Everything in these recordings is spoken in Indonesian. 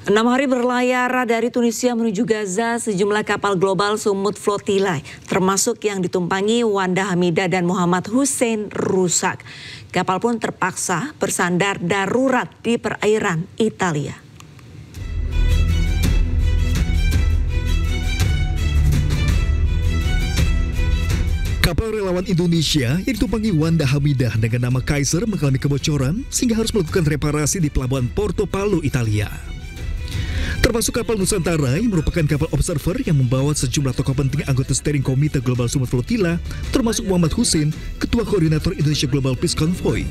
6 hari berlayar dari Tunisia menuju Gaza, sejumlah kapal global Sumut Flotilla, termasuk yang ditumpangi Wanda Hamidah dan Muhammad Hussein, rusak. Kapal pun terpaksa bersandar darurat di perairan Italia. Kapal relawan Indonesia yang ditumpangi Wanda Hamidah dengan nama Kaiser mengalami kebocoran sehingga harus melakukan reparasi di pelabuhan Porto Palu, Italia. Termasuk kapal Nusantara yang merupakan kapal observer yang membawa sejumlah tokoh penting anggota steering komite Global Sumut Flotilla, termasuk Muhammad Hussein, Ketua Koordinator Indonesia Global Peace Convoy.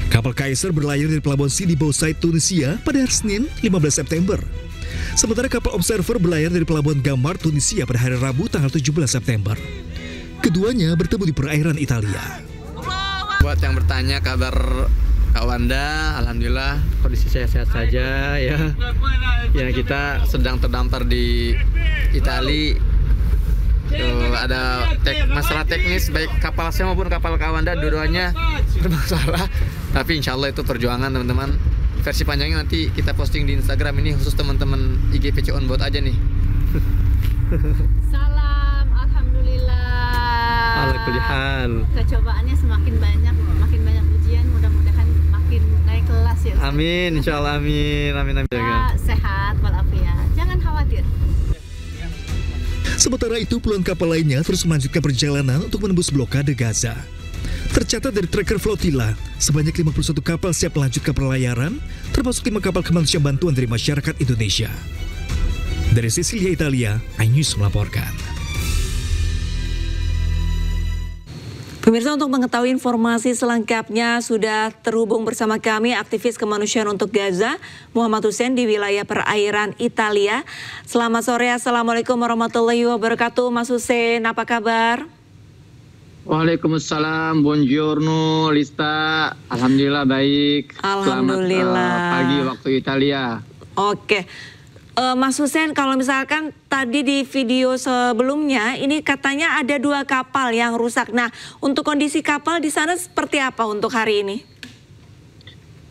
Kapal Kaiser berlayar dari pelabuhan Sidi Bou Said, Tunisia pada hari Senin 15 September. Sementara kapal observer berlayar dari pelabuhan Gamar, Tunisia pada hari Rabu tanggal 17 September. Keduanya bertemu di perairan Italia. Buat yang bertanya kabar Kak Wanda, alhamdulillah kondisi saya sehat saja ya. Ya kita sedang terdampar di Itali. Ada masalah teknis baik kapal saya maupun kapal Kak Wanda, dua-duanya bermasalah. Tapi insya Allah itu perjuangan teman-teman. Versi panjangnya nanti kita posting di Instagram, ini khusus teman-teman IGPC on board aja nih. Salam, alhamdulillah. Alhamdulillah. Kecobaannya semakin banyak ujian, mudah-mudahan makin naik kelas ya. Ustaz. Amin, insya Allah amin, amin. Sehat walafiat, jangan khawatir. Sementara itu, puluhan kapal lainnya terus melanjutkan perjalanan untuk menembus blokade Gaza. Tercatat dari tracker Flotilla, sebanyak 51 kapal siap melanjutkan pelayaran, termasuk 5 kapal kemanusiaan bantuan dari masyarakat Indonesia. Dari Sisilia, Italia, iNews melaporkan. Pemirsa, untuk mengetahui informasi selengkapnya sudah terhubung bersama kami aktivis kemanusiaan untuk Gaza, Muhammad Hussein di wilayah perairan Italia. Selamat sore, Assalamualaikum warahmatullahi wabarakatuh. Mas Hussein, apa kabar? Waalaikumsalam, buongiorno Lista. Alhamdulillah baik. Alhamdulillah. Selamat pagi waktu Italia. Oke. Mas Hussein, kalau misalkan tadi di video sebelumnya, ini katanya ada 2 kapal yang rusak. Nah, untuk kondisi kapal di sana seperti apa untuk hari ini?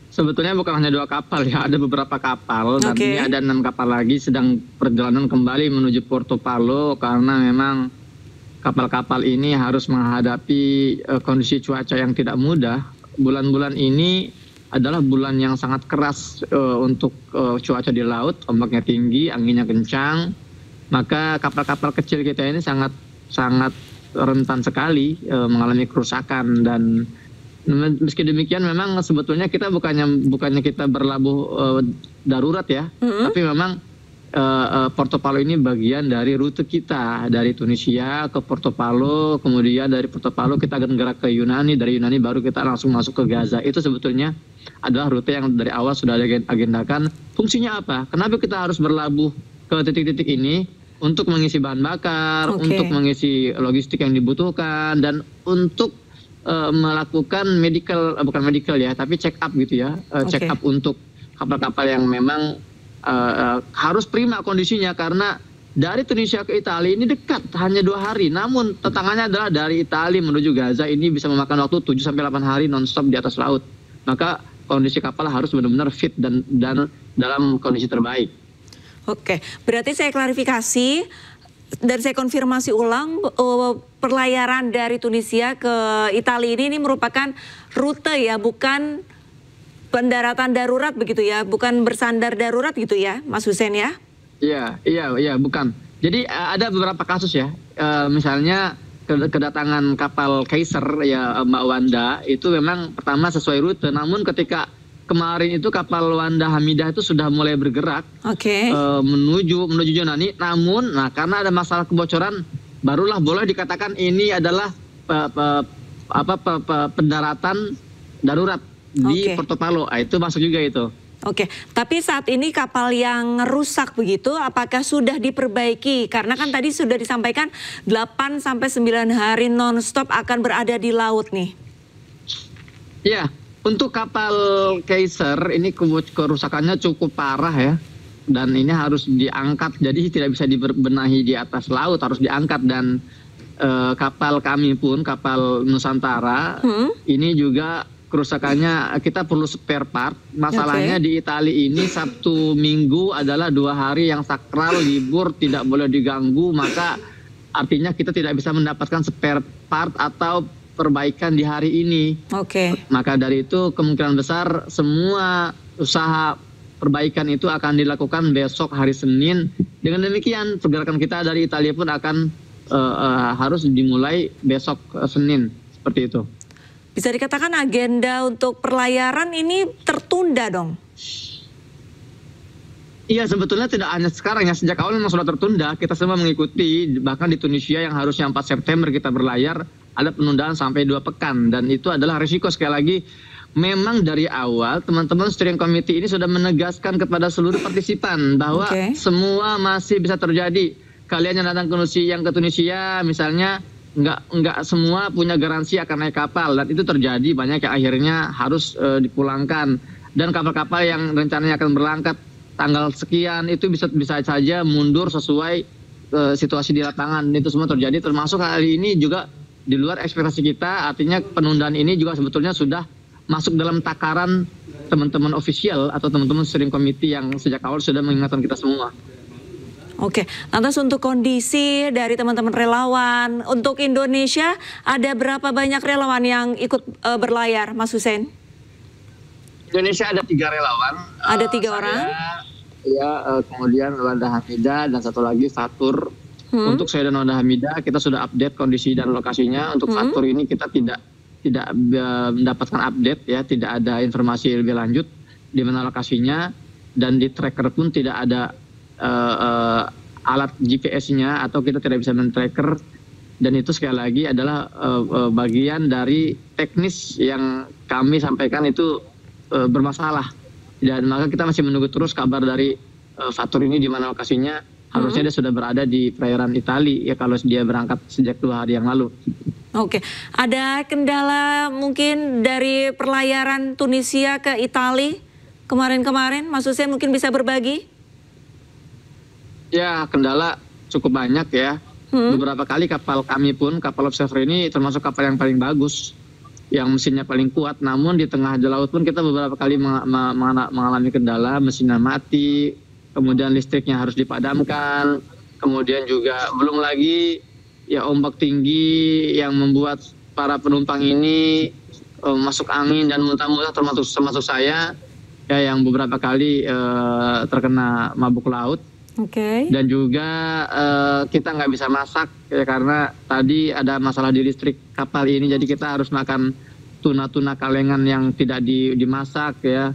Sebetulnya bukan hanya 2 kapal ya, ada beberapa kapal. Dan ini ada 6 kapal lagi sedang perjalanan kembali menuju Porto Palu karena memang kapal-kapal ini harus menghadapi kondisi cuaca yang tidak mudah. Bulan-bulan ini adalah bulan yang sangat keras untuk cuaca di laut, ombaknya tinggi, anginnya kencang. Maka kapal-kapal kecil kita ini sangat rentan sekali mengalami kerusakan. Dan meski demikian memang sebetulnya kita bukannya kita berlabuh darurat ya, tapi memang Porto Palu ini bagian dari rute kita dari Tunisia ke Porto Palu, kemudian dari Porto Palu kita akan gerak ke Yunani, dari Yunani baru kita langsung masuk ke Gaza. Itu sebetulnya adalah rute yang dari awal sudah diagendakan. Fungsinya apa? Kenapa kita harus berlabuh ke titik-titik ini? Untuk mengisi bahan bakar, untuk mengisi logistik yang dibutuhkan, dan untuk melakukan bukan medical ya, tapi check up gitu ya, check up untuk kapal-kapal yang memang harus prima kondisinya, karena dari Tunisia ke Italia ini dekat, hanya 2 hari. Namun tantangannya adalah dari Italia menuju Gaza ini bisa memakan waktu 7-8 hari nonstop di atas laut. Maka kondisi kapal harus benar-benar fit dan dalam kondisi terbaik. Oke, berarti saya klarifikasi dan saya konfirmasi ulang, perlayaran dari Tunisia ke Italia ini merupakan rute ya, bukan pendaratan darurat begitu ya, bukan bersandar darurat gitu ya, Mas Hussein ya? Iya, bukan. Jadi ada beberapa kasus ya, misalnya kedatangan kapal Kaiser ya Mbak Wanda, itu memang pertama sesuai rute, namun ketika kemarin itu kapal Wanda Hamidah itu sudah mulai bergerak menuju Yunani, namun karena ada masalah kebocoran, barulah boleh dikatakan ini adalah pendaratan darurat di Porto Palu. Itu masuk juga itu. Oke, tapi saat ini kapal yang rusak begitu, apakah sudah diperbaiki? Karena kan tadi sudah disampaikan 8-9 hari non-stop akan berada di laut nih. Iya, untuk kapal Kaiser ini kerusakannya cukup parah ya. Dan ini harus diangkat, jadi tidak bisa dibenahi di atas laut, harus diangkat. Dan kapal kami pun, kapal Nusantara, ini juga kerusakannya kita perlu spare part. Masalahnya di Italia ini Sabtu Minggu adalah 2 hari yang sakral, libur, tidak boleh diganggu, maka artinya kita tidak bisa mendapatkan spare part atau perbaikan di hari ini. Maka dari itu kemungkinan besar semua usaha perbaikan itu akan dilakukan besok hari Senin. Dengan demikian pergerakan kita dari Italia pun akan harus dimulai besok Senin, seperti itu. Bisa dikatakan agenda untuk perlayaran ini tertunda dong? Iya, sebetulnya tidak hanya sekarang ya, sejak awal memang sudah tertunda. Kita semua mengikuti, bahkan di Tunisia yang harusnya 4 September kita berlayar, ada penundaan sampai 2 pekan. Dan itu adalah risiko, sekali lagi, memang dari awal teman-teman steering committee ini sudah menegaskan kepada seluruh partisipan bahwa semua masih bisa terjadi. Kalian yang datang ke Tunisia misalnya, nggak semua punya garansi akan naik kapal, dan itu terjadi, banyak yang akhirnya harus dipulangkan. Dan kapal-kapal yang rencananya akan berangkat tanggal sekian itu bisa saja mundur sesuai situasi di lapangan. Itu semua terjadi, termasuk hari ini juga di luar ekspektasi kita. Artinya penundaan ini juga sebetulnya sudah masuk dalam takaran teman-teman official atau teman-teman steering committee yang sejak awal sudah mengingatkan kita semua. Lantas untuk kondisi dari teman-teman relawan, untuk Indonesia ada berapa banyak relawan yang ikut berlayar, Mas Hussein? Indonesia ada 3 relawan. Ada 3 orang? Ya, kemudian Wanda Hamidah dan satu lagi Fatur. Untuk saya dan Wanda Hamidah kita sudah update kondisi dan lokasinya. Untuk Fatur ini kita tidak mendapatkan update ya, tidak ada informasi lebih lanjut di mana lokasinya, dan di tracker pun tidak ada alat GPS-nya atau kita tidak bisa men-tracker, dan itu sekali lagi adalah bagian dari teknis yang kami sampaikan itu bermasalah, dan maka kita masih menunggu terus kabar dari Fatur ini di mana lokasinya. Harusnya dia sudah berada di perairan Italia ya kalau dia berangkat sejak 2 hari yang lalu. Ada kendala mungkin dari perlayaran Tunisia ke Italia kemarin-kemarin, Mas Hussein mungkin bisa berbagi? Ya, kendala cukup banyak ya. Beberapa kali kapal kami pun, kapal observer ini termasuk kapal yang paling bagus, yang mesinnya paling kuat. Namun di tengah laut pun kita beberapa kali mengalami kendala, mesinnya mati, kemudian listriknya harus dipadamkan, kemudian juga belum lagi ya ombak tinggi yang membuat para penumpang ini masuk angin dan muntah-muntah, termasuk saya ya yang beberapa kali terkena mabuk laut. Dan juga kita nggak bisa masak ya karena tadi ada masalah di listrik kapal ini, jadi kita harus makan tuna-tuna kalengan yang tidak dimasak ya,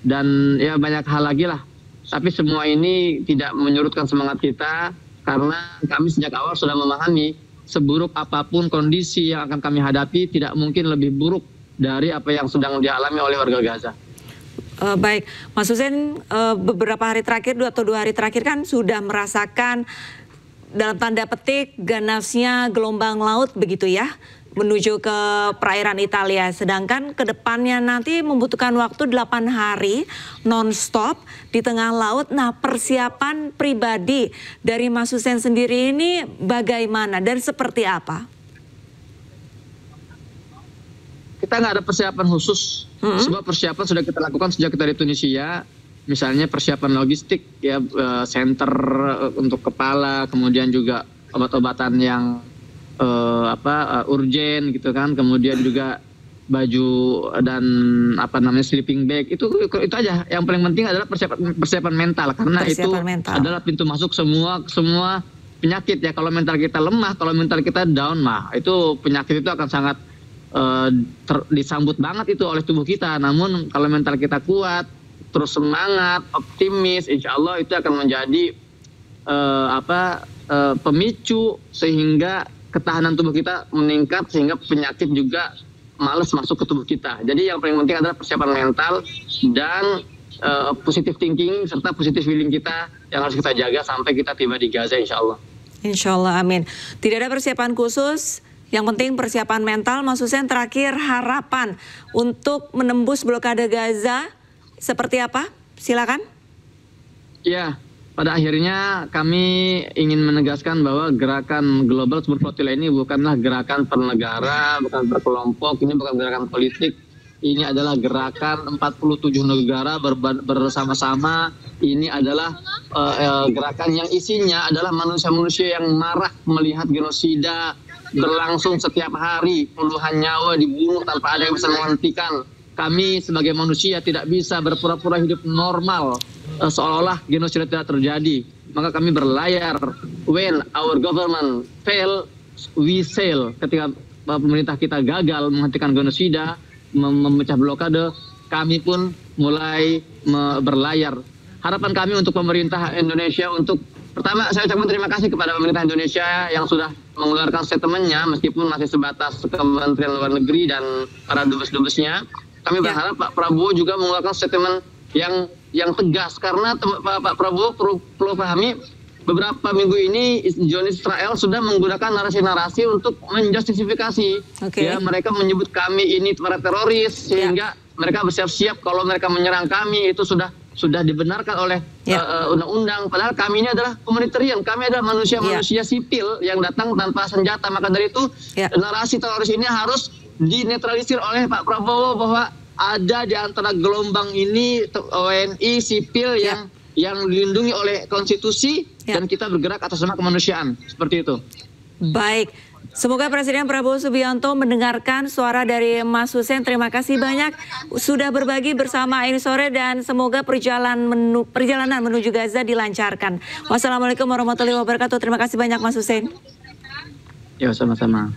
dan ya banyak hal lagi lah. Tapi semua ini tidak menyurutkan semangat kita karena kami sejak awal sudah memahami seburuk apapun kondisi yang akan kami hadapi tidak mungkin lebih buruk dari apa yang sedang dialami oleh warga Gaza. Baik, Mas Hussein, beberapa hari terakhir atau 2 hari terakhir kan sudah merasakan dalam tanda petik ganasnya gelombang laut begitu ya, menuju ke perairan Italia. Sedangkan ke depannya nanti membutuhkan waktu 8 hari non-stop di tengah laut. Nah, persiapan pribadi dari Mas Hussein sendiri ini bagaimana dan seperti apa? Kita nggak ada persiapan khusus, semua persiapan sudah kita lakukan sejak kita di Tunisia. Misalnya persiapan logistik, ya center untuk kepala, kemudian juga obat-obatan yang urgen gitu kan, kemudian juga baju dan sleeping bag, itu aja. Yang paling penting adalah persiapan mental, karena adalah pintu masuk semua penyakit ya. Kalau mental kita lemah, kalau mental kita down itu penyakit itu akan sangat disambut banget itu oleh tubuh kita. Namun kalau mental kita kuat, terus semangat, optimis, insya Allah itu akan menjadi pemicu sehingga ketahanan tubuh kita meningkat, sehingga penyakit juga malas masuk ke tubuh kita. Jadi yang paling penting adalah persiapan mental dan positive thinking serta positive feeling kita yang harus kita jaga sampai kita tiba di Gaza, insya Allah. Insya Allah, amin. Tidak ada persiapan khusus, yang penting persiapan mental. Mas Hussein, terakhir harapan untuk menembus blokade Gaza seperti apa? Silakan. Ya, pada akhirnya kami ingin menegaskan bahwa gerakan Global Support Flotilla ini bukanlah gerakan per negara, bukan per kelompok, ini bukan gerakan politik. Ini adalah gerakan 47 negara bersama-sama. Ini adalah gerakan yang isinya adalah manusia-manusia yang marah melihat genosida berlangsung setiap hari. Puluhan nyawa dibunuh tanpa ada yang bisa menghentikan. Kami sebagai manusia tidak bisa berpura-pura hidup normal seolah-olah genosida tidak terjadi. Maka kami berlayar. When our government fail, we sail. Ketika pemerintah kita gagal menghentikan genosida, memecah blokade, kami pun mulai berlayar. Harapan kami untuk pemerintah Indonesia untuk pertama saya ucapkan terima kasih kepada pemerintah Indonesia yang sudah mengeluarkan statementnya meskipun masih sebatas Kementerian Luar Negeri dan para dubes-dubesnya. Kami berharap Pak Prabowo juga mengeluarkan statement yang tegas karena Pak Prabowo perlu pahami beberapa minggu ini Zionis Israel sudah menggunakan narasi-narasi untuk menjustifikasi. Ya, mereka menyebut kami ini para teroris sehingga mereka bersiap-siap kalau mereka menyerang kami itu sudah dibenarkan oleh undang-undang. Padahal kami ini adalah humanitarian, kami adalah manusia-manusia sipil yang datang tanpa senjata. Maka dari itu narasi teroris ini harus dinetralisir oleh Pak Prabowo bahwa ada di antara gelombang ini WNI sipil yang dilindungi oleh konstitusi dan kita bergerak atas nama kemanusiaan. Seperti itu. Baik. Semoga Presiden Prabowo Subianto mendengarkan suara dari Mas Hussein. Terima kasih banyak sudah berbagi bersama ini sore dan semoga perjalanan menuju Gaza dilancarkan. Wassalamualaikum warahmatullahi wabarakatuh. Terima kasih banyak Mas Hussein. Ya, sama-sama.